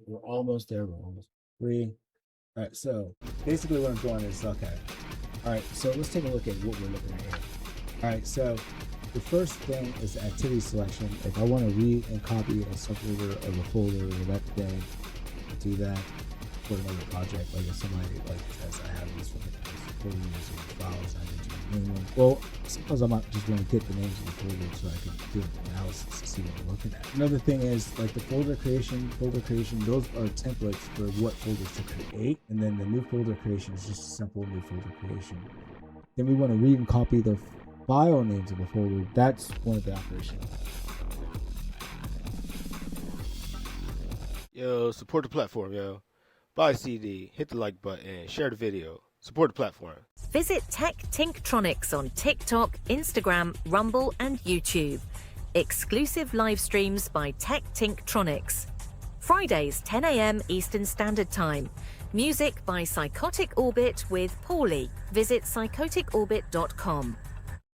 we're almost there. We're almost 3. All right, so basically what I'm doing is, okay, all right, so let's take a look at what we're looking at here. All right, so the first thing is the activity selection. If I want to read and copy a subfolder of a folder or that day, do that for another project. Like if somebody like says I have these folders or files, I need to name them. Well, suppose I might just want to get the names of the folders so I can do an analysis to see what I'm looking at. Another thing is like the folder creation, those are templates for what folders to create. And then the new folder creation is just a simple new folder creation. Then we want to read and copy the file names of the folder. That's one of the operations. Yo, support the platform, yo. Buy a CD, hit the like button, share the video. Support the platform. Visit Tech Tinktronics on TikTok, Instagram, Rumble, and YouTube. Exclusive live streams by Tech Tinktronics. Fridays, 10 a.m. Eastern Standard Time. Music by Psychotic Orbit with Paulie. Visit psychoticorbit.com.